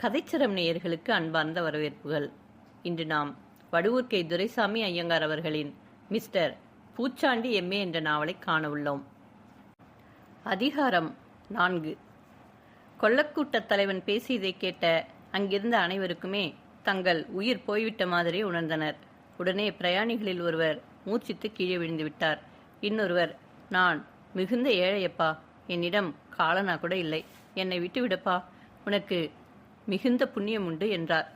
கதைச்சரம் நேயர்களுக்கு அன்பார்ந்த வரவேற்புகள். இன்று நாம் வடுவூர் கே. துரைசாமி ஐயங்கார் அவர்களின் மிஸ்டர் பூச்சாண்டி எம்ஏ என்ற நாவலை காண உள்ளோம். அதிகாரம் 4. கொள்ளக்கூட்டத் தலைவன் பேசியதை கேட்ட அங்கிருந்த அனைவருக்குமே தங்கள் உயிர் போய்விட்ட மாதிரி உணர்ந்தனர். உடனே பிரயாணிகளில் ஒருவர் மூச்சித்து கீழே விழுந்து விட்டார். இன்னொருவர், நான் மிகுந்த ஏழையப்பா, என்னிடம் காலனா கூட இல்லை, என்னை விட்டுவிடப்பா, உனக்கு மிகுந்த புண்ணியம் உண்டு என்றார்.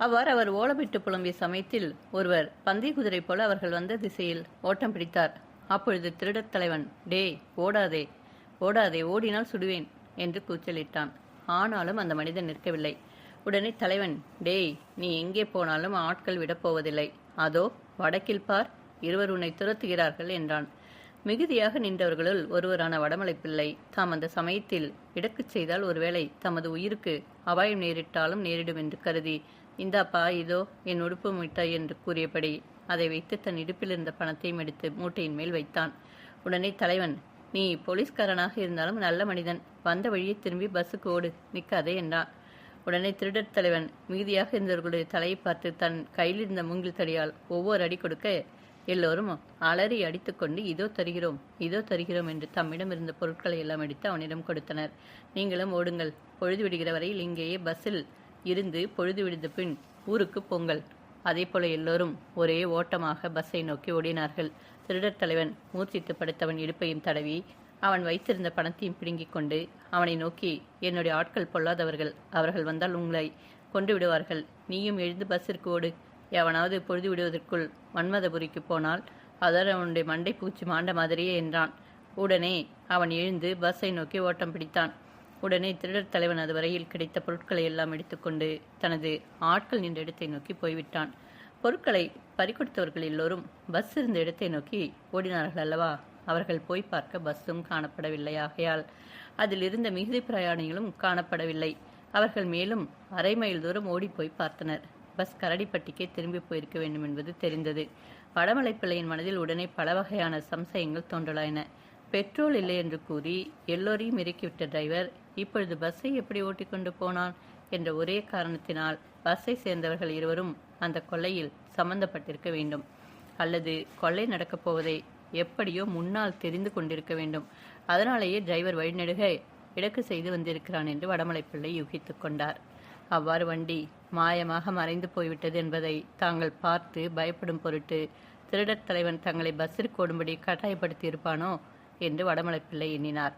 அவ்வாறு அவர் ஓலமிட்டு புலம்பிய சமயத்தில் ஒருவர் பந்தய குதிரை போல அவர்கள் வந்த திசையில் ஓட்டம் பிடித்தார். அப்பொழுது திருடத் தலைவன், டே ஓடாதே ஓடாதே, ஓடினால் சுடுவேன் என்று கூச்சலிட்டான். ஆனாலும் அந்த மனிதன் நிற்கவில்லை. உடனே தலைவன், டேய், நீ எங்கே போனாலும் ஆட்கள் விடப்போவதில்லை, அதோ வடக்கில் பார், இருவர் உன்னை துரத்துகிறார்கள் என்றான். மிகுதியாக நின்றவர்களுள் ஒருவரான வடமலை பிள்ளை தாம் அந்த சமயத்தில் இடக்குச் செய்தால் ஒருவேளை தமது உயிருக்கு அபாயம் நேரிட்டாலும் நேரிடும் என்று கருதி, இந்தாப்பா இதோ என் உடுப்பு மிட்டாய் என்று கூறியபடி அதை வைத்து தன் இடுப்பில் இருந்த பணத்தையும் எடுத்து மூட்டையின் மேல் வைத்தான். உடனே தலைவன், நீ போலீஸ்காரனாக இருந்தாலும் நல்ல மனிதன், வந்த வழியை திரும்பி பஸ்ஸுக்கு ஓடு, நிற்காதே என்றான். உடனே திருடர் தலைவன் மிகுதியாக இருந்தவர்களுடைய தலையை பார்த்து தன் கையில் இருந்த மூங்கில் தடியால் ஒவ்வொரு அடி கொடுக்க எல்லோரும் அலறி அடித்துக்கொண்டு இதோ தருகிறோம் இதோ தருகிறோம் என்று தம்மிடம் இருந்த பொருட்களை எல்லாம் எடுத்து அவனிடம் கொடுத்தனர். நீங்களும் ஓடுங்கள், பொழுது விடுகிற வரையில் இங்கேயே பஸ்ஸில் இருந்து பொழுது விடுந்த பின் ஊருக்கு போங்கள். அதே போல எல்லோரும் ஒரே ஓட்டமாக பஸ்ஸை நோக்கி ஓடினார்கள். திருடர் தலைவன் மூர்ச்சித்து படுத்தவன் இடுப்பையும் தடவி அவன் வைத்திருந்த பணத்தையும் பிடுங்கிக் கொண்டு அவனை நோக்கி, என்னுடைய ஆட்கள் பொல்லாதவர்கள், அவர்கள் வந்தால் உங்களை கொண்டு விடுவார்கள், நீயும் எழுந்து பஸ்ஸிற்கு ஓடு. எவனாவது பொழுது விடுவதற்குள் மன்மதபுரிக்கு போனால் அதர் அவனுடைய மண்டை பூச்சி மாண்ட மாதிரியே என்றான். உடனே அவன் எழுந்து பஸ்ஸை நோக்கி ஓட்டம் பிடித்தான். உடனே திருடர் தலைவன் அது வரையில் கிடைத்த பொருட்களை எல்லாம் எடுத்துக்கொண்டு தனது ஆட்கள் நின்ற இடத்தை நோக்கி போய்விட்டான். பொருட்களை பறிகொடுத்தவர்கள் எல்லோரும் பஸ் இருந்த இடத்தை நோக்கி ஓடினார்கள் அல்லவா? அவர்கள் போய் பார்க்க பஸ்ஸும் காணப்படவில்லை. ஆகையால் அதில் இருந்த மிகுதி பிரயாணிகளும் காணப்படவில்லை. அவர்கள் மேலும் அரை மைல் தூரம் ஓடிப்போய் பார்த்தனர். பஸ் கரடிப்பட்டிக்கே திரும்பி போயிருக்க வேண்டும் என்பது தெரிந்தது. வடமலை பிள்ளையின் மனதில் உடனே பல வகையான சம்சயங்கள் தோன்றலாயின. பெட்ரோல் இல்லை என்று கூறி எல்லோரையும் இறக்கிவிட்ட டிரைவர் இப்பொழுது பஸ்ஸை எப்படி ஓட்டிக்கொண்டு போனான் என்ற ஒரே காரணத்தினால் பஸ்ஸை சேர்ந்தவர்கள் இருவரும் அந்த கொள்ளையில் சம்பந்தப்பட்டிருக்க வேண்டும், அல்லது கொள்ளை நடக்கப் போவதை எப்படியோ முன்னால் தெரிந்து கொண்டிருக்க வேண்டும். அதனாலேயே டிரைவர் வழிநெடுக இடக்கு செய்து வந்திருக்கிறான் என்று வடமலை பிள்ளை யூகித்து கொண்டார். அவ்வாறு வண்டி மாயமாக மறைந்து போய்விட்டது என்பதை தாங்கள் பார்த்து பயப்படும் பொருட்டு திருடர் தலைவன் தங்களை பஸ்ஸிற்கு ஓடும்படி கட்டாயப்படுத்தி இருப்பானோ என்று வடமலை பிள்ளை எண்ணினார்.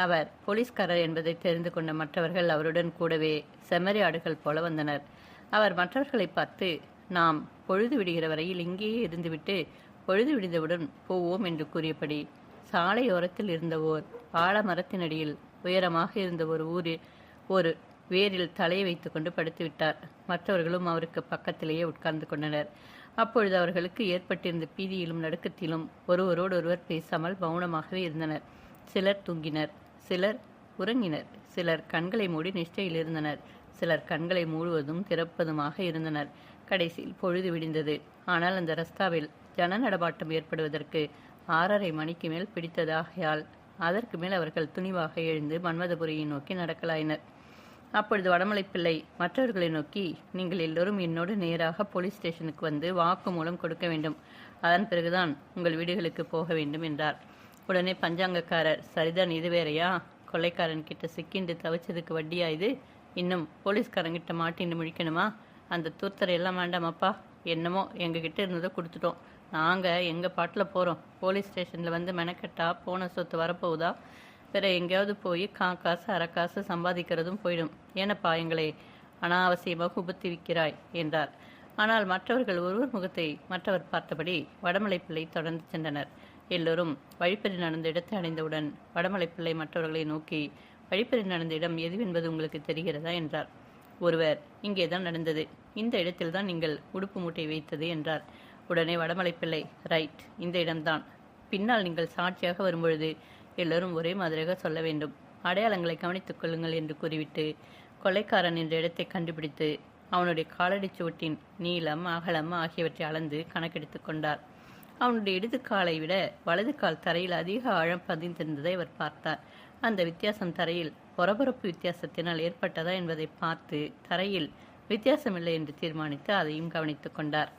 அவர் போலீஸ்காரர் என்பதை தெரிந்து கொண்ட மற்றவர்கள் அவருடன் கூடவே செம்மறி ஆடுகள் போல வந்தனர். அவர் மற்றவர்களை பார்த்து, நாம் பொழுது விடுகிற வரையில் இங்கேயே இருந்துவிட்டு பொழுது விடுந்தவுடன் போவோம் என்று கூறியபடி சாலையோரத்தில் இருந்த ஓர் ஆலமரத்தினடியில் உயரமாக இருந்த ஒரு வேரில் தலையை வைத்துக்கொண்டு படுத்துவிட்டார். மற்றவர்களும் அவருக்கு பக்கத்திலேயே உட்கார்ந்து கொண்டனர். அப்பொழுது அவர்களுக்கு ஏற்பட்டிருந்த பீதியிலும் நடுக்கத்திலும் ஒருவரோடொருவர் பேசாமல் மௌனமாகவே இருந்தனர். சிலர் தூங்கினர், சிலர் உறங்கினர், சிலர் கண்களை மூடி நிஷ்டையில் இருந்தனர், சிலர் கண்களை மூடுவதும் திறப்பதுமாக இருந்தனர். கடைசியில் பொழுது விடிந்தது. ஆனால் அந்த ரஸ்தாவில் ஜன நடமாட்டம் ஏற்படுவதற்கு 6:30 மணிக்கு மேல் பிடித்ததாகையால் அதற்கு மேல் அவர்கள் துணிவாக எழுந்து மன்மதபுரியை நோக்கி நடக்கலாயினர். அப்பொழுது வடமலை பிள்ளை மற்றவர்களை நோக்கி, நீங்கள் எல்லோரும் என்னோடு நேராக போலீஸ் ஸ்டேஷனுக்கு வந்து வாக்குமூலம் கொடுக்க வேண்டும், அதன் பிறகுதான் உங்கள் வீடுகளுக்கு போக வேண்டும் என்றார். உடனே பஞ்சாங்கக்காரர், சரிதான், இது வேறையா? கொள்ளைக்காரன் கிட்ட சிக்கிண்டு தவிச்சதுக்கு வட்டியா இது? இன்னும் போலீஸ்காரங்கிட்ட மாட்டின்னு முழிக்கணுமா? அந்த தூர்த்தரையெல்லாம் வேண்டாமாப்பா, என்னமோ எங்ககிட்ட இருந்ததை கொடுத்துட்டோம், நாங்கள் எங்கள் பாட்டில் போகிறோம். போலீஸ் ஸ்டேஷனில் வந்து மெனக்கெட்டா போன சொத்து வரப்போகுதா? வேற எங்கேயாவது போய் காசு அரைக்காசு சம்பாதிக்கிறதும் போயிடும். ஏனப்பா எங்களை அனாவசியமாக உபத்திரிக்கிறாய் என்றார். ஆனால் மற்றவர்கள் ஒருவர் முகத்தை மற்றவர் பார்த்தபடி வடமலை பிள்ளை தொடர்ந்து சென்றனர். எல்லோரும் வழிப்பறி நடந்த இடத்தை அடைந்தவுடன் வடமலை பிள்ளை மற்றவர்களை நோக்கி, வழிப்பறி நடந்த இடம் எதுவென்பது உங்களுக்கு தெரிகிறதா என்றார். ஒருவர், இங்கேதான் நடந்தது, இந்த இடத்தில் தான் நீங்கள் உடுப்பு மூட்டை வைத்தது என்றார். உடனே வடமலை பிள்ளை, ரைட், இந்த இடம்தான். பின்னால் நீங்கள் சாட்சியாக வரும்பொழுது எல்லோரும் ஒரே மாதிரியாக சொல்ல வேண்டும், அடையாளங்களை கவனித்துக் கொள்ளுங்கள் என்று கூறிவிட்டு கொள்ளைக்காரன் என்ற இடத்தை கண்டுபிடித்து அவனுடைய காலடி சுவட்டின் நீளம் அகலம் ஆகியவற்றை அளந்து கணக்கெடுத்து கொண்டார். அவனுடைய இடது காலை விட வலது கால் தரையில் அதிக ஆழம் பதிந்திருந்ததை அவர் பார்த்தார். அந்த வித்தியாசம் தரையில் பொறபொறப்பு வித்தியாசத்தினால் ஏற்பட்டதா என்பதை பார்த்து தரையில் வித்தியாசமில்லை என்று தீர்மானித்து அதையும் கவனித்துக் கொண்டார்.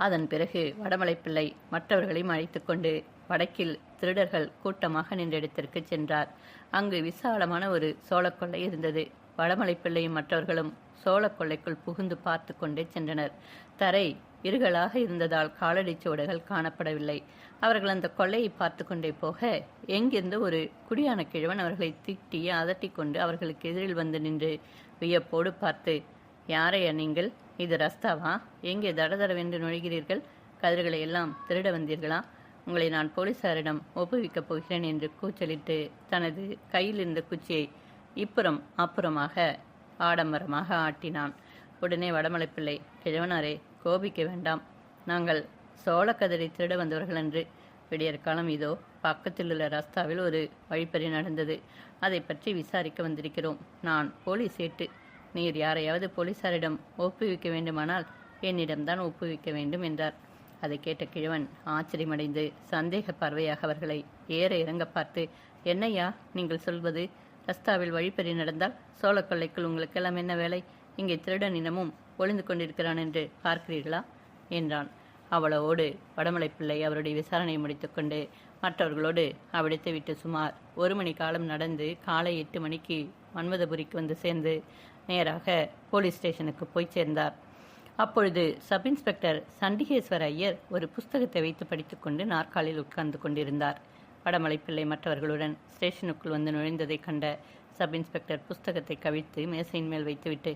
அதன் பிறகு வடமலைப்பிள்ளை மற்றவர்களையும் அழைத்து கொண்டு வடக்கில் திருடர்கள் கூட்டமாக நின்ற இடத்திற்கு சென்றார். அங்கு விசாலமான ஒரு சோளக்கொள்ளை இருந்தது. வடமலைப்பிள்ளையும் மற்றவர்களும் சோளக்கொள்ளைக்குள் புகுந்து பார்த்து கொண்டே சென்றனர். தரை இருகலாக இருந்ததால் காலடி சுவடுகள் காணப்படவில்லை. அவர்கள் அந்த கொள்ளையை பார்த்து கொண்டே போக எங்கிருந்து ஒரு குடியான கிழவன் அவர்களை திட்டி அதட்டி கொண்டு அவர்களுக்கு எதிரில் வந்து நின்று வியப்போடு பார்த்து, யாரையா நீங்கள்? இது ரஸ்தாவா? எங்கே தடதடவென்று நுழைகிறீர்கள்? கதிர்களை எல்லாம் திருட வந்தீர்களா? உங்களை நான் போலீசாரிடம் ஒப்புவிக்கப் போகிறேன் என்று கூச்சலிட்டு தனது கையில் இருந்த குச்சியை இப்புறம் அப்புறமாக ஆடம்பரமாக ஆட்டினான். உடனே வடமலைப்பிள்ளை, கிழவனாரே, கோபிக்க வேண்டாம், நாங்கள் சோளக்கதிரை திருட வந்தவர்கள் என்று. விடியற்காலம் இதோ பக்கத்தில் உள்ள ரஸ்தாவில் ஒரு வழிப்பறி நடந்தது. அதை பற்றி விசாரிக்க வந்திருக்கிறோம். நான் போலீஸ் ஏட்டு. நீர் யாரையாவது போலீசாரிடம் ஒப்புவிக்க வேண்டுமானால் என்னிடம்தான் ஒப்புவிக்க வேண்டும் என்றார். அதை கேட்ட கிழவன் ஆச்சரியமடைந்து சந்தேக பார்வையாக அவர்களை ஏற இறங்க பார்த்து, என்னையா நீங்கள் சொல்வது? ரஸ்தாவில் வழிப்பறி நடந்தால் சோளக்கொள்ளைக்குள் உங்களுக்கெல்லாம் என்ன வேலை? இங்கே திருடன் இனமும் ஒளிந்து கொண்டிருக்கிறான் என்று பார்க்கிறீர்களா என்றான். அவளோடு வடமலைப்பிள்ளை அவருடைய விசாரணையை முடித்துக்கொண்டு மற்றவர்களோடு அவ்விடத்தை விட்டு சுமார் 1 மணி காலம் நடந்து காலை 8 மணிக்கு மன்மதபுரிக்கு வந்து சேர்ந்து நேராக போலீஸ் ஸ்டேஷனுக்கு போய் சேர்ந்தார். அப்பொழுது சப் இன்ஸ்பெக்டர் சண்டிகேஸ்வர ஐயர் ஒரு புஸ்தகத்தை வைத்து படித்துக்கொண்டு நாற்காலில் உட்கார்ந்து கொண்டிருந்தார். வடமலைப்பிள்ளை மற்றவர்களுடன் ஸ்டேஷனுக்குள் வந்து நுழைந்ததை கண்ட சப் இன்ஸ்பெக்டர் புஸ்தகத்தை கவிழ்த்து மேசையின் மேல் வைத்துவிட்டு,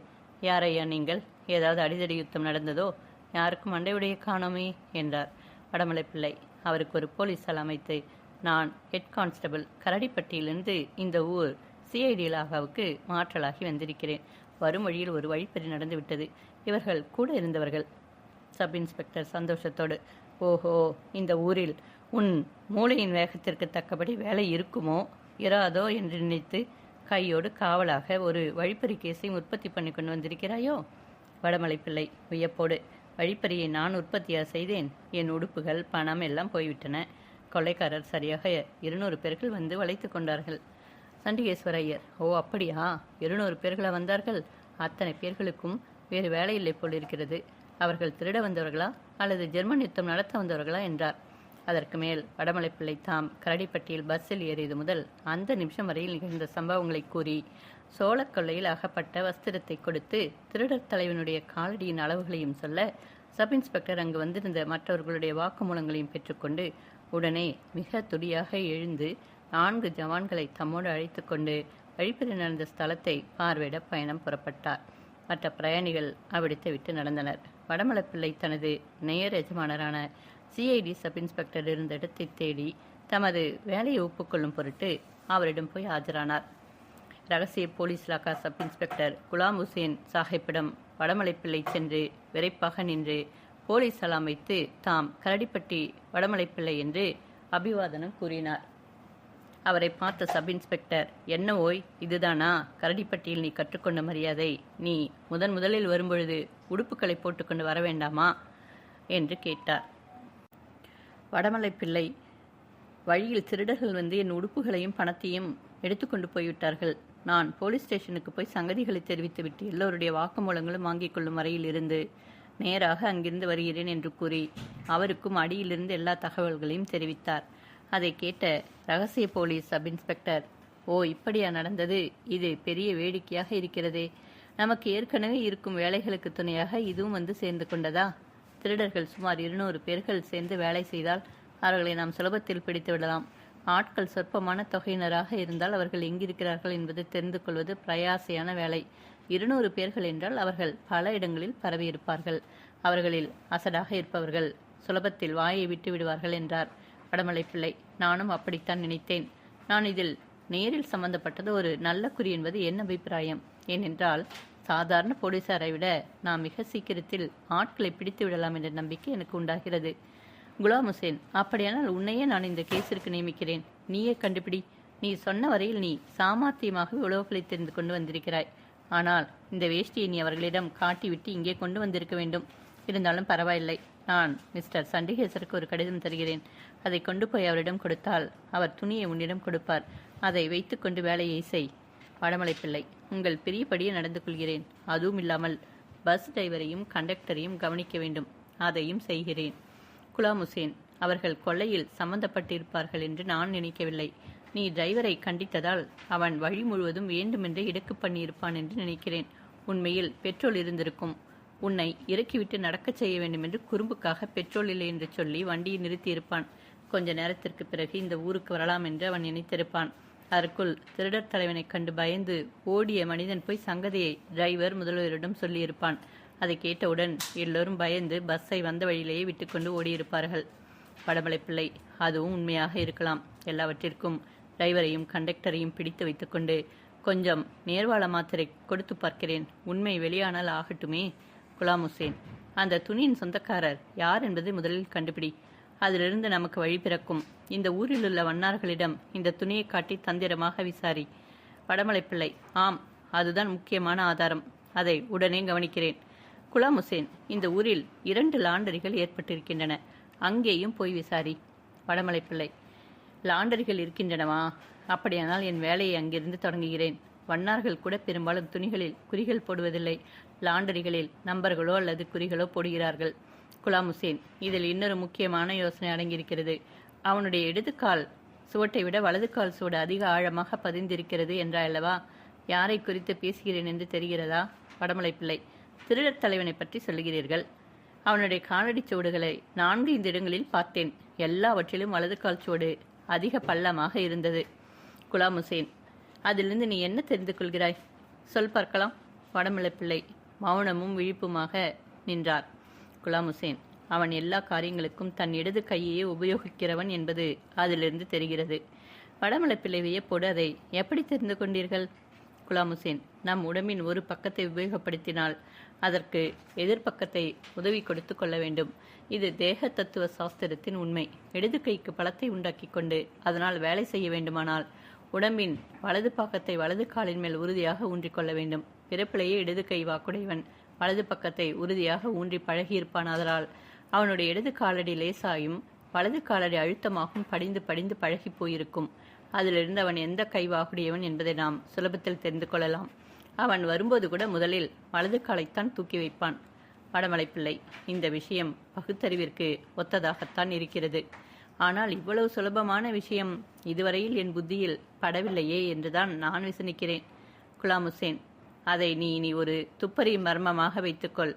யாரையா நீங்கள்? ஏதாவது அடிதடி யுத்தம் நடந்ததோ? யாருக்கும் அண்டையுடைய காணோமே என்றார். வடமலைப்பிள்ளை அவருக்கு ஒரு போலீஸால் அமைத்து, நான் ஹெட் கான்ஸ்டபிள், கரடிப்பட்டியிலிருந்து இந்த ஊர் சிஐடி லாகாவுக்கு மாற்றலாகி வந்திருக்கிறேன். வரும் வழியில் ஒரு வழிப்பறி நடந்துவிட்டது. இவர்கள் கூட இருந்தவர்கள். சப் இன்ஸ்பெக்டர் சந்தோஷத்தோடு, ஓஹோ, இந்த ஊரில் உன் மூளையின் வேகத்திற்கு தக்கபடி வேலை இருக்குமோ இராதோ என்று நினைத்து கையோடு காவலாக ஒரு வழிப்பறி கேஸை உற்பத்தி பண்ணி கொண்டு வந்திருக்கிறாயோ? வடமலைப்பிள்ளை வியப்போடு, வழிப்பறியை நான் உற்பத்தியாக செய்தேன். என் உடுப்புகள், பணம் எல்லாம் போய்விட்டன. கொள்ளைக்காரர் சரியாக 200 பேர்கள் வந்து வளைத்து கொண்டார்கள். சண்டிகேஸ்வர ஐயர், ஓ அப்படியா? 200 பேர்களா வந்தார்கள்? அத்தனை பேர்களுக்கும் வேறு வேலை இல்லை போல் இருக்கிறது. அவர்கள் திருட வந்தவர்களா அல்லது ஜெர்மன் யுத்தம் நடத்த வந்தவர்களா என்றார். அதற்கு மேல் வடமலைப்பிள்ளை தாம் கரடிப்பட்டியில் பஸ்ஸில் ஏறியது முதல் அந்த நிமிஷம் வரையில் நிகழ்ந்த சம்பவங்களை கூறி சோளக்கொள்ளையில் அகப்பட்ட வஸ்திரத்தை கொடுத்து திருடர் தலைவனுடைய காலடியின் அளவுகளையும் சொல்ல, சப் இன்ஸ்பெக்டர் அங்கு வந்திருந்த மற்றவர்களுடைய வாக்குமூலங்களையும் பெற்றுக்கொண்டு உடனே மிக துடியாக எழுந்து 4 ஜவான்களை தம்மோடு அழைத்து கொண்டு வழிப்பறி நடந்த ஸ்தலத்தை பார்வையிட பயணம் புறப்பட்டார். மற்ற பிரயாணிகள் அவ்விடத்தை விட்டு நடந்தனர். வடமலைப்பிள்ளை தனது நேயர் எஜமானரான சிஐடி சப் இன்ஸ்பெக்டர் இருந்த இடத்தை தேடி தமது வேலையை ஒப்புக்கொள்ளும் பொருட்டு அவரிடம் போய் ஆஜரானார். ரகசிய போலீஸ் இலாக்கா சப் இன்ஸ்பெக்டர் குலாம் ஹுசேன் சாஹிப்பிடம் வடமலைப்பிள்ளை சென்று விரைப்பாக நின்று போலீஸ் சலாம் வைத்து தாம் கரடிப்பட்டி வடமலைப்பிள்ளை என்று அபிவாதனம் கூறினார். அவரை பார்த்த சப் இன்ஸ்பெக்டர், என்ன ஓய், இதுதானா கரடிப்பட்டியில் நீ கற்றுக்கொண்ட மரியாதை? நீ முதலில் வரும்பொழுது உடுப்புகளை போட்டுக்கொண்டு வர வேண்டாமா என்று கேட்டார். வடமலைப்பிள்ளை, வழியில் திருடர்கள் வந்து என் உடுப்புகளையும் பணத்தையும் எடுத்துக்கொண்டு போய்விட்டார்கள். நான் போலீஸ் ஸ்டேஷனுக்கு போய் சங்கதிகளை தெரிவித்துவிட்டு எல்லோருடைய வாக்குமூலங்களும் வாங்கிக் கொள்ளும் வரையில் இருந்து நேராக அங்கிருந்து வருகிறேன் என்று கூறி அவருக்கும் அடியிலிருந்து எல்லா தகவல்களையும் தெரிவித்தார். அதை கேட்ட ரகசிய போலீஸ் சப் இன்ஸ்பெக்டர், ஓ இப்படியா நடந்தது? இது பெரிய வேடிக்கையாக இருக்கிறதே. நமக்கு ஏற்கனவே இருக்கும் வேலைகளுக்கு துணையாக இதுவும் வந்து சேர்ந்து கொண்டதா? திருடர்கள் சுமார் 200 பேர்கள் சேர்ந்து வேலை செய்தால் அவர்களை நாம் சுலபத்தில் பிடித்து விடலாம். ஆட்கள் சொற்பமான தொகையினராக இருந்தால் அவர்கள் எங்கிருக்கிறார்கள் என்பதை தெரிந்து கொள்வது பிரயாசையான வேலை. 200 பேர்கள் என்றால் அவர்கள் பல இடங்களில் பரவியிருப்பார்கள். அவர்களில் அசடாக இருப்பவர்கள் சுலபத்தில் வாயை விட்டு விடுவார்கள் என்றார் வடமலைப்பிள்ளை. நானும் அப்படித்தான் நினைத்தேன். நான் இதில் நேரில் சம்பந்தப்பட்டது ஒரு நல்ல குறி என்பது என் அபிப்பிராயம். ஏனென்றால் சாதாரண போலீசாரை விட நாம் மிக சீக்கிரத்தில் ஆட்களை பிடித்து விடலாம் என்ற நம்பிக்கை எனக்கு உண்டாகிறது. குலாம் ஹுசேன், அப்படியானால் உன்னையே நான் இந்த கேஸிற்கு நியமிக்கிறேன். நீயே கண்டுபிடி. நீ சொன்ன வரையில் நீ சாமர்த்தியமாகவே உளவுகளை தெரிந்து கொண்டு வந்திருக்கிறாய். ஆனால் இந்த வேஷ்டியை நீ அவர்களிடம் காட்டிவிட்டு இங்கே கொண்டு வந்திருக்க வேண்டும். இருந்தாலும் பரவாயில்லை. நான் மிஸ்டர் சண்டிகேசருக்கு ஒரு கடிதம் தருகிறேன். அதை கொண்டு போய் அவரிடம் கொடுத்தால் அவர் துணியை உன்னிடம் கொடுப்பார். அதை வைத்துக்கொண்டு வேலையை செய். வடமலை பிள்ளை, உங்கள் பிரியப்படியே நடந்து கொள்கிறேன். அதுவும் இல்லாமல் பஸ் டிரைவரையும் கண்டக்டரையும் கவனிக்க வேண்டும். அதையும் செய்கிறேன். குலாம் ஹுசேன், அவர்கள் கொள்ளையில் சம்பந்தப்பட்டிருப்பார்கள் என்று நான் நினைக்கவில்லை. நீ டிரைவரை கண்டித்ததால் அவன் வழி முழுவதும் வேண்டுமென்றே இடுக்கு பண்ணியிருப்பான் என்று நினைக்கிறேன். உண்மையில் பெட்ரோல் இருந்திருக்கும். உன்னை இறக்கிவிட்டு நடக்கச் செய்ய வேண்டும் என்று குறும்புக்காக பெட்ரோல் இல்லை என்று சொல்லி வண்டியை நிறுத்தியிருப்பான். கொஞ்ச நேரத்திற்கு பிறகு இந்த ஊருக்கு வரலாம் என்று அவன் நினைத்திருப்பான். அதற்குள் திருடர் தலைவனை கண்டு பயந்து ஓடிய மனிதன் போய் சங்கதியை டிரைவர் முதல்வரிடம் சொல்லியிருப்பான். அதை கேட்டவுடன் எல்லோரும் பயந்து பஸ்ஸை வந்த வழியிலேயே விட்டுக்கொண்டு ஓடியிருப்பார்கள். வடமலை பிள்ளை, அதுவும் உண்மையாக இருக்கலாம். எல்லாவற்றிற்கும் டிரைவரையும் கண்டக்டரையும் பிடித்து வைத்துக்கொண்டு கொஞ்சம் நேர்வாள மாத்திரை கொடுத்து பார்க்கிறேன். உண்மை வெளியானால் ஆகட்டுமே. குலாம் ஹுசேன், அந்த துணியின் சொந்தக்காரர் யார் என்பதை முதலில் கண்டுபிடி. அதிலிருந்து நமக்கு வழி பிறக்கும். இந்த ஊரில் உள்ள வண்ணார்களிடம் இந்த துணியை காட்டி தந்திரமாக விசாரி. வடமலை பிள்ளை, ஆம், அதுதான் முக்கியமான ஆதாரம். அதை உடனே கவனிக்கிறேன். குலாம் ஹுசேன், இந்த ஊரில் 2 லாண்டரிகள் ஏற்பட்டிருக்கின்றன. அங்கேயும் போய் விசாரி. வடமலை பிள்ளை, லாண்டரிகள் இருக்கின்றனவா? அப்படியானால் என் வேலையை அங்கிருந்து தொடங்குகிறேன். வண்ணார்கள் கூட பெரும்பாலும் துணிகளில் குறிகள் போடுவதில்லை. லாண்டரிகளில் நம்பர்களோ அல்லது குறிகளோ போடுகிறார்கள். குலாம் ஹுசேன், இதில் இன்னொரு முக்கியமான யோசனை அடங்கியிருக்கிறது. அவனுடைய இடதுகால் சுவட்டை விட வலதுகால் சுவடு அதிக ஆழமாக பதிந்திருக்கிறது என்றல்லவா? யாரை குறித்து பேசுகிறேன் என்று தெரிகிறதா? வடமலை பிள்ளை, திருடர் தலைவனை பற்றி சொல்லுகிறீர்கள். அவனுடைய காலடி சுவடுகளை 4-5 இடங்களில் பார்த்தேன். எல்லாவற்றிலும் வலதுகால் சுவடு அதிக பள்ளமாக இருந்தது. குலாம் ஹுசேன், அதிலிருந்து நீ என்ன தெரிந்து கொள்கிறாய்? சொல் பார்க்கலாம். வடமலை பிள்ளை மௌனமும் விழிப்புமாக நின்றார். குலாம் ஹுசேன், அவன் எல்லா காரியங்களுக்கும் தன் இடது கையையே உபயோகிக்கிறவன் என்பது அதிலிருந்து தெரிகிறது. வடமலை பிள்ளை வியப்போடு, அதை எப்படி தெரிந்து கொண்டீர்கள்? குலாம் ஹுசேன், நம் உடம்பின் ஒரு பக்கத்தை உபயோகப்படுத்தினால் அதற்கு எதிர்பக்கத்தை உதவி கொடுத்து கொள்ள வேண்டும். இது தேக தத்துவ சாஸ்திரத்தின் உண்மை. இடது கைக்கு பலத்தை உண்டாக்கி கொண்டு அதனால் வேலை செய்ய வேண்டுமானால் உடம்பின் வலது பக்கத்தை வலது காலின் மேல் உறுதியாக ஊன்றிக்கொள்ள வேண்டும். பிறப்பிலேயே இடது கை வாக்குடையவன் வலது பக்கத்தை உறுதியாக ஊன்றி பழகியிருப்பான். அதனால் அவனுடைய இடது காலடி லேசாயும் வலது காலடி அழுத்தமாகவும் படிந்து படிந்து பழகி போயிருக்கும். அதிலிருந்து அவன் எந்த கை வாக்குடையவன் என்பதை நாம் சுலபத்தில் தெரிந்து கொள்ளலாம். அவன் வரும்போது கூட முதலில் வலது காலைத்தான் தூக்கி வைப்பான். வடமலை பிள்ளை, இந்த விஷயம் பகுத்தறிவிற்கு ஒத்ததாகத்தான் இருக்கிறது. ஆனால் இவ்வளவு சுலபமான விஷயம் இதுவரையில் என் புத்தியில் படவில்லையே என்றுதான் நான் விசனிக்கிறேன். குலாம் ஹுசேன், அதை நீ இனி ஒரு துப்பறி மர்மமாக வைத்துக்கொள்.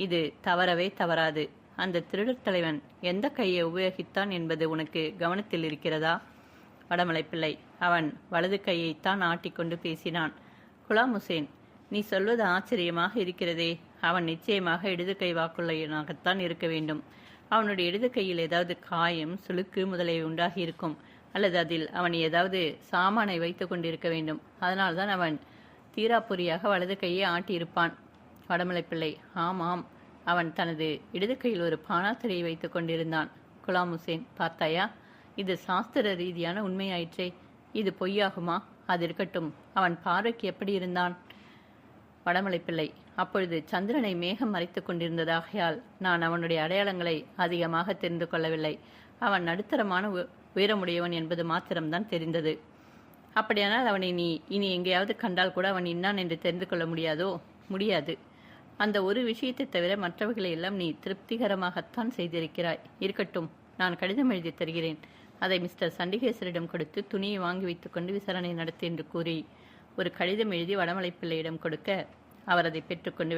இது தவறவே தவறாது. அந்த திருடர் தலைவன் எந்த கையை உபயோகித்தான் என்பது உனக்கு கவனத்தில் இருக்கிறதா? வடமலை பிள்ளை, அவன் வலது கையைத்தான் ஆட்டிக்கொண்டு பேசினான். குலாம் ஹுசேன், நீ சொல்வது ஆச்சரியமாக இருக்கிறதே. அவன் நிச்சயமாக இடது கை வாக்குள்ளையனாகத்தான் இருக்க வேண்டும். அவனுடைய இடது கையில் ஏதாவது காயம், சுளுக்கு முதலியவை உண்டாகி இருக்கும். அல்லது அதில் அவன் ஏதாவது சாமானை வைத்து கொண்டிருக்க வேண்டும். அதனால்தான் அவன் தீராப்புரியாக வலது கையை ஆட்டியிருப்பான். வடமலை பிள்ளை, ஆமாம், அவன் தனது இடது கையில் ஒரு பானாத்திரையை வைத்துக் கொண்டிருந்தான். குலாம் ஹுசேன், பார்த்தாயா, இது சாஸ்திர ரீதியான உண்மையாயிற்றே. இது பொய்யாகுமா? அது இருக்கட்டும், அவன் பார்வைக்கு எப்படி இருந்தான்? வடமலை பிள்ளை, அப்பொழுது சந்திரனை மேகம் மறைத்துக் கொண்டிருந்ததாகையால் நான் அவனுடைய அடையாளங்களை அதிகமாக தெரிந்து கொள்ளவில்லை. அவன் நடுத்தரமான உயரமுடையவன் என்பது மாத்திரம்தான் தெரிந்தது. அப்படியானால் அவனை நீ இனி எங்கேயாவது கண்டால் கூட அவன் இன்னான் என்று தெரிந்து கொள்ள முடியாதோ? முடியாது. அந்த ஒரு விஷயத்தை தவிர மற்றவர்களை எல்லாம் நீ திருப்திகரமாகத்தான் செய்திருக்கிறாய். இருக்கட்டும், நான் கடிதம் எழுதி தருகிறேன். அதை மிஸ்டர் சண்டிகேசரிடம் கொடுத்து துணியை வாங்கி வைத்துக்கொண்டு விசாரணை நடத்து என்று கூறி ஒரு கடிதம் எழுதி வடமலை பிள்ளையிடம் கொடுக்க அவர் அதை பெற்றுக்கொண்டு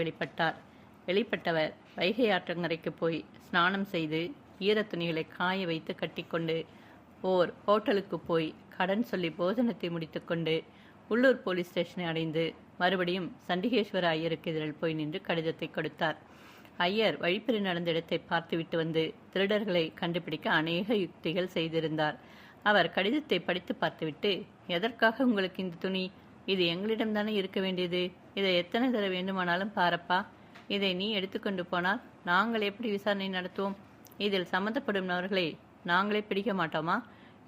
வெளிப்பட்டவர் வைகை ஆற்றங்கரைக்கு போய் ஸ்நானம் செய்து ஈரத் துணிகளை காய வைத்து கட்டிக்கொண்டு ஓர் ஹோட்டலுக்கு போய் கடன் சொல்லி போஜனத்தை முடித்துக்கொண்டு உள்ளூர் போலீஸ் ஸ்டேஷனை அடைந்து மறுபடியும் சண்டிகேஸ்வர ஐயருக்கு எதிரில் போய் நின்று கடிதத்தை கொடுத்தார். ஐயர் வழிப்பறி நடந்த இடத்தை பார்த்துவிட்டு வந்து திருடர்களை கண்டுபிடிக்க அநேக யுக்திகள் செய்திருந்தார். அவர் கடிதத்தை படித்து பார்த்துவிட்டு, எதற்காக உங்களுக்கு இந்த துணி? இது எங்களிடம்தானே இருக்க வேண்டியது. இதை எத்தனை தர வேண்டுமானாலும் பாரப்பா. இதை நீ எடுத்துக்கொண்டு போனால் நாங்கள் எப்படி விசாரணை நடத்துவோம்? இதில் சம்பந்தப்படும் நபர்களை நாங்களே பிடிக்க மாட்டோமா?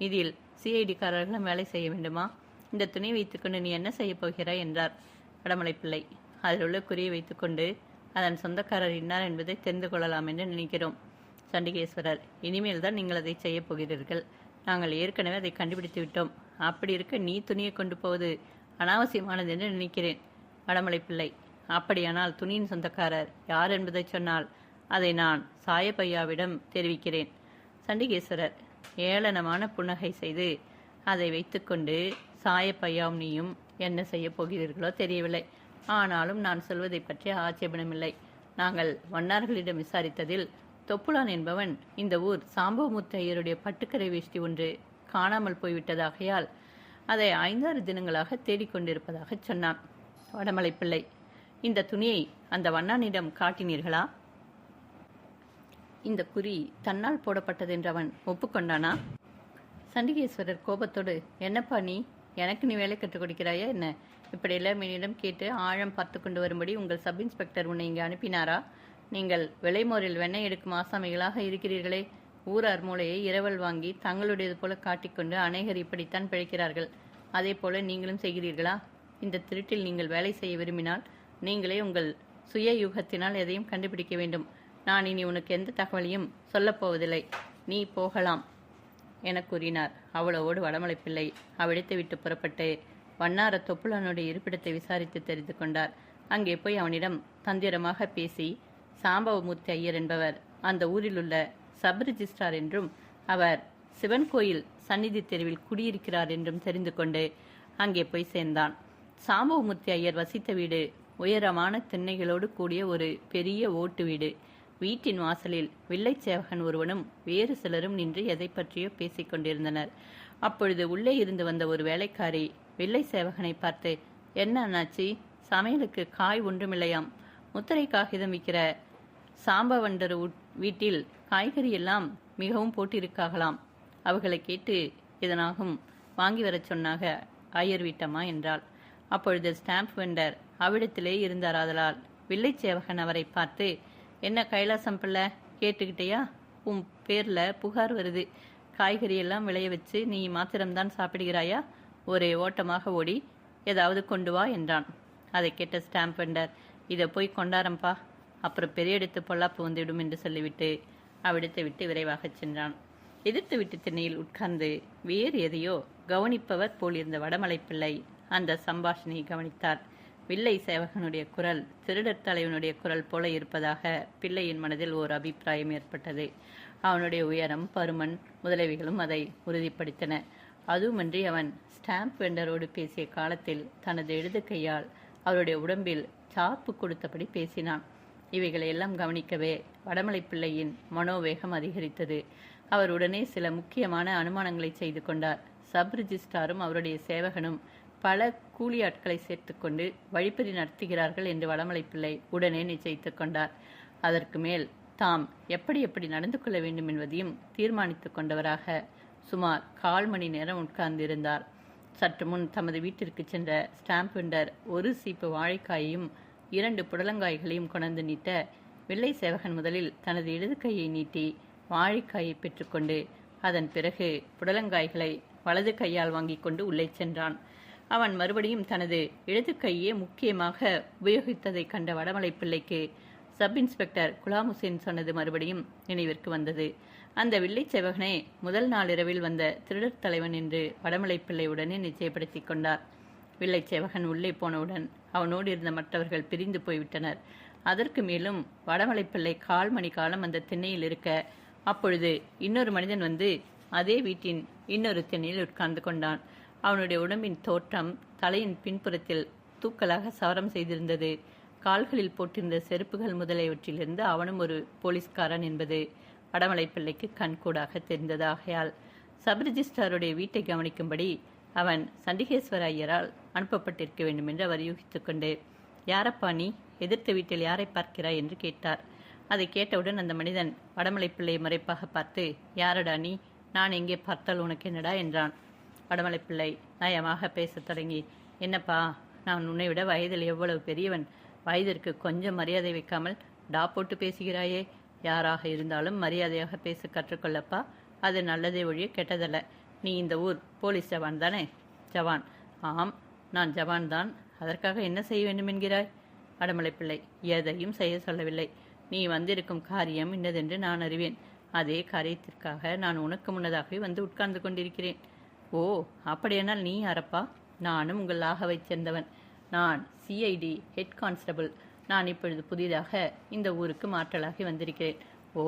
இதில் சிஐடிக்காரர்களும் வேலை செய்ய வேண்டுமா? இந்த துணி வைத்துக்கொண்டு நீ என்ன செய்ய போகிறாய் என்றார். வடமலை பிள்ளை, அதில் உள்ள குறியை வைத்துக்கொண்டு அதன் சொந்தக்காரர் இன்னார் என்பதை தெரிந்து கொள்ளலாம் என்று நினைக்கிறோம். சண்டிகேஸ்வரர், இனிமேல் தான் நீங்கள் அதை செய்ய போகிறீர்கள். நாங்கள் ஏற்கனவே அதை கண்டுபிடித்து விட்டோம். அப்படி இருக்க நீ துணியை கொண்டு போவது அனாவசியமானது என்று நினைக்கிறேன். வடமலை பிள்ளை: அப்படியானால் துணியின் சொந்தக்காரர் யார் என்பதை சொன்னால் அதை நான் சாயப்பையாவிடம் தெரிவிக்கிறேன். சண்டிகேஸ்வரர் ஏளனமான புன்னகை செய்து, அதை வைத்துக்கொண்டு சாயப்பையாவும் நீயும் என்ன செய்ய போகிறீர்களோ தெரியவில்லை. ஆனாலும் நான் சொல்வதை பற்றி ஆட்சேபனமில்லை. நாங்கள் வண்ணார்களிடம் விசாரித்ததில் தொப்புளான் என்பவன் இந்த ஊர் சாம்பவமூர்த்தி ஐயருடைய பட்டுக்கரை வேஷ்டி ஒன்று காணாமல் போய்விட்டதாகையால் அதை 5-6 தினங்களாக தேடிக்கொண்டிருப்பதாக சொன்னான். வடமலை பிள்ளை: இந்த துணியை அந்த வண்ணானிடம் காட்டினீர்களா? இந்த குறி தன்னால் போடப்பட்டதென்று அவன் ஒப்புக்கொண்டானா? சண்டிகேஸ்வரர் கோபத்தோடு: என்னப்பா நீ, எனக்கு நீ வேலை கற்றுக் கொடுக்கிறாயா என்ன? இப்படியெல்லாம் என்னிடம் கேட்டு ஆழம் பார்த்து கொண்டு வரும்படி உங்கள் சப் இன்ஸ்பெக்டர் உன்னை இங்கே அனுப்பினாரா? நீங்கள் விளைமோரில் வெண்ணெய் எடுக்கும் ஆசாமிகளாக இருக்கிறீர்களே. ஊரார் மூளையை இரவல் வாங்கி தங்களுடையது போல காட்டிக்கொண்டு அநேகர் இப்படித்தான் பிழைக்கிறார்கள். அதே போல நீங்களும் செய்கிறீர்களா? இந்த திருட்டில் நீங்கள் வேலை செய்ய விரும்பினால் நீங்களே உங்கள் சுய யூகத்தினால் எதையும் கண்டுபிடிக்க வேண்டும். நான் இனி உனக்கு எந்த தகவலையும் சொல்லப்போவதில்லை. நீ போகலாம் என கூறினார். அவ்வளவோடு வடமலை பிள்ளை அவ்விடத்தை விட்டு புறப்பட்டு வண்ணார தொப்புளனுடைய இருப்பிடத்தை விசாரித்து தெரிந்து கொண்டார். அங்கே போய் அவனிடம் தந்திரமாக பேசி சாம்பவமூர்த்தி ஐயர் என்பவர் அந்த ஊரில் உள்ள சப் ரிஜிஸ்ட்ரார் என்றும் அவர் சிவன் கோயில் சந்நிதி தெருவில் குடியிருக்கிறார் என்றும் தெரிந்து கொண்டு அங்கே போய் சேர்ந்தான். சாம்பவமூர்த்தி ஐயர் வசித்த வீடு உயரமான திண்ணைகளோடு கூடிய ஒரு பெரிய ஓட்டு வீடு. வீட்டின் வாசலில் வில்லை சேவகன் ஒருவனும் வேறு சிலரும் நின்று எதை பற்றியோ பேசிக் கொண்டிருந்தனர். அப்பொழுது உள்ளே இருந்து வந்த ஒரு வேலைக்காரி வில்லை சேவகனை பார்த்து, என்ன அண்ணாச்சி, சமையலுக்கு காய் ஒன்றுமில்லையாம். முத்திரை காகிதம் விற்கிற சாம்பவண்டர் வீட்டில் காய்கறி எல்லாம் மிகவும் போட்டிருக்காகலாம். அவர்களை கேட்டு இதனாகும் வாங்கி வரச் சொன்னாக ஐயர் வீட்டம்மா என்றாள். அப்பொழுது ஸ்டாம்ப் வெண்டர் அவ்விடத்திலே இருந்தாராதலால் வில்லை சேவகன் அவரை பார்த்து, என்ன கைலாசம் பிள்ளை, கேட்டுக்கிட்டேயா? உன் பேர்ல புகார் வருது. காய்கறி எல்லாம் விளைய வச்சு நீ மாத்திரம்தான் சாப்பிடுகிறாயா? ஒரே ஓட்டமாக ஓடி ஏதாவது கொண்டு வா என்றான். அதை கேட்ட ஸ்டாம்ப் வெண்டர், இதை போய் கொண்டாரம்பா, அப்புறம் பெரிய இடத்து பொல்லாப்பு வந்துவிடும் என்று சொல்லிவிட்டு அவ்விடத்தை விட்டு விரைவாகச் சென்றான். எதிர்த்து விட்டு திண்ணையில் உட்கார்ந்து வேறு எதையோ கவனிப்பவர் போலிருந்த வடமலை பிள்ளை அந்த சம்பாஷணையை கவனித்தார். வில்லை சேவகனுடைய குரல் திருடர் தலைவனுடைய குரல் போல இருப்பதாக பிள்ளையின் மனதில் ஓர் அபிப்பிராயம் ஏற்பட்டது. அவனுடைய உயரம், பருமன் முதலியவைகளும் அதை உறுதிப்படுத்தின. அதுவுமன்றி அவன் ஸ்டாம்ப் வெண்டரோடு பேசிய காலத்தில் தனது இடது கையால் அவருடைய உடம்பில் சாப்பு கொடுத்தபடி பேசினான். இவைகளையெல்லாம் கவனிக்கவே வடமலை பிள்ளையின் மனோவேகம் அதிகரித்தது. அவர் உடனே சில முக்கியமான அனுமானங்களை செய்து கொண்டார். சப் ரிஜிஸ்ட்ராரும் அவருடைய சேவகனும் பல கூலி ஆட்களை சேர்த்துக்கொண்டு வழிப்பறி நடத்துகிறார்கள் என்று வடமலை பிள்ளை உடனே நிச்சயித்துக் கொண்டார். அதற்கு மேல் தாம் எப்படி எப்படி நடந்து கொள்ள வேண்டும் என்பதையும் தீர்மானித்துக் கொண்டவராக சுமார் 1/4 மணி நேரம் உட்கார்ந்திருந்தார். சற்று முன் தமது வீட்டிற்கு சென்ற ஸ்டாம்ப் வெண்டர் ஒரு சீப்பு வாழைக்காயையும் 2 புடலங்காய்களையும் கொண்டு நீட்ட வில்லை சேவகன் முதலில் தனது இடது கையை நீட்டி வாழைக்காயை பெற்றுக்கொண்டு அதன் பிறகு புடலங்காய்களை வலது கையால் வாங்கி கொண்டு உள்ளே சென்றான். அவன் மறுபடியும் தனது இடது கையே முக்கியமாக உபயோகித்ததை கண்ட வடமலை பிள்ளைக்கு சப் இன்ஸ்பெக்டர் குலாம் ஹுசேன் சொன்னது மறுபடியும் நினைவிற்கு வந்தது. அந்த வில்லை சேவகனே முதல் நாளிரவில் வந்த திருடர் தலைவன் என்று வடமலை பிள்ளை உடனே நிச்சயப்படுத்தி கொண்டார். வில்லை சேவகன் உள்ளே போனவுடன் அவனோடு இருந்த மற்றவர்கள் பிரிந்து போய்விட்டனர். அதற்கு மேலும் வடமலை பிள்ளை 1/4 மணி காலம் அந்த திண்ணையில் இருக்க, அப்பொழுது இன்னொரு மனிதன் வந்து அதே வீட்டின் இன்னொரு திண்ணையில் உட்கார்ந்து கொண்டான். அவனுடைய உடம்பின் தோற்றம் தலையின் பின்புறத்தில் தூக்கலாக சவரம் செய்திருந்தது. கால்களில் போட்டிருந்த செருப்புகள் முதலியவற்றிலிருந்து அவனும் ஒரு போலீஸ்காரன் என்பது வடமலை பிள்ளைக்கு கண்கூடாக தெரிந்ததாகையால் சப் ரிஜிஸ்ட்ராருடைய வீட்டை கவனிக்கும்படி அவன் சண்டிகேஸ்வர ஐயரால் அனுப்பப்பட்டிருக்க வேண்டும் என்று அவர் யூகித்துக் கொண்டு, யாரப்பா நீ, எதிர்த்த வீட்டில் யாரை பார்க்கிறாய் என்று கேட்டார். அதை கேட்டவுடன் அந்த மனிதன் வடமலை பிள்ளையை மறைப்பாக பார்த்து, யாரடா நீ, நான் எங்கே பார்த்தால் உனக்கு என்னடா என்றான். வடமலை பிள்ளை நயமாக பேசத் தொடங்கி, என்னப்பா, நான் உன்னை விட வயதில் எவ்வளவு பெரியவன், வயதிற்கு கொஞ்சம் மரியாதை வைக்காமல் டா போட்டு பேசுகிறாயே. யாராக இருந்தாலும் மரியாதையாக பேச கற்றுக்கொள்ளப்பா, அது நல்லதே ஒழிய கெட்டதல்ல. நீ இந்த ஊர் போலீஸ் ஜவான் தானே? ஜவான்? ஆம், நான் ஜவான் தான். அதற்காக என்ன செய்ய வேண்டும் என்கிறாய்? வடமலை பிள்ளை எதையும் செய்ய சொல்லவில்லை. நீ வந்திருக்கும் காரியம் இன்னதென்று நான் அறிவேன். அதே காரியத்திற்காக நான் உனக்கு முன்னதாகவே வந்து உட்கார்ந்து கொண்டிருக்கிறேன். ஓ, அப்படியானால் நீ யாரப்பா? நானும் உங்கள் லாகவைச் சேர்ந்தவன். நான் சிஐடி ஹெட் கான்ஸ்டபிள். நான் இப்பொழுது புதிதாக இந்த ஊருக்கு மாற்றலாகி வந்திருக்கிறேன். ஓ,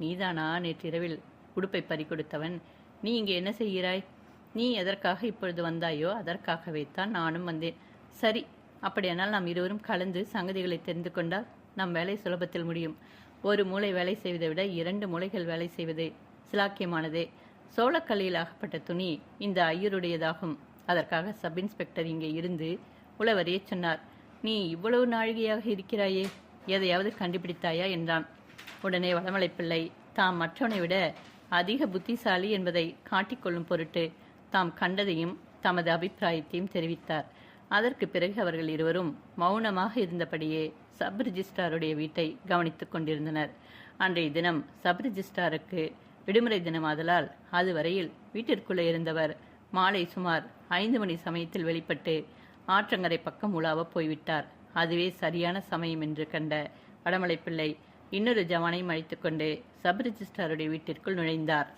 நீதானா நேற்றிரவில் உடுப்பை பறிகொடுத்தவன்? நீ இங்கே என்ன செய்கிறாய்? நீ எதற்காக இப்பொழுது வந்தாயோ அதற்காகவே தான் நானும் வந்தேன். சரி, அப்படியானால் நாம் இருவரும் கலந்து சங்கதிகளை தெரிந்து கொண்டால் நம் வேலை சுலபத்தில் முடியும். ஒரு மூளை வேலை செய்வதை விட 2 மூளைகள் வேலை செய்வதே சிலாக்கியமானதே. சோளக்கல்லில் ஆகப்பட்ட துணி இந்த ஐயருடையதாகும். அதற்காக சப் இன்ஸ்பெக்டர் இங்கே இருந்து உளவறிய சொன்னார். நீ இவ்வளவு நாழிகையாக இருக்கிறாயே, எதையாவது கண்டுபிடித்தாயா என்றான். உடனே வடமலைப்பிள்ளை தாம் மற்றவனை விட அதிக புத்திசாலி என்பதை காட்டிக்கொள்ளும் பொருட்டு தாம் கண்டதையும் தமது அபிப்பிராயத்தையும் தெரிவித்தார். அதற்கு பிறகு அவர்கள் இருவரும் மௌனமாக இருந்தபடியே சப் ரிஜிஸ்ட்ராருடைய வீட்டை கவனித்துக் கொண்டிருந்தனர். அன்றைய தினம் சப் ரிஜிஸ்ட்ராருக்கு விடுமுறை தினமாதலால் அதுவரையில் வீட்டிற்குள்ளே இருந்தவர் மாலை சுமார் 5 மணி சமயத்தில் வெளிப்பட்டு ஆற்றங்கரை பக்கம் உலாவப் போய்விட்டார். அதுவே சரியான சமயம் என்று கண்ட வடமலைப்பிள்ளை இன்னொரு ஜவானையும் அழைத்துக்கொண்டு சப் ரிஜிஸ்ட்ராருடைய வீட்டிற்குள் நுழைந்தார்.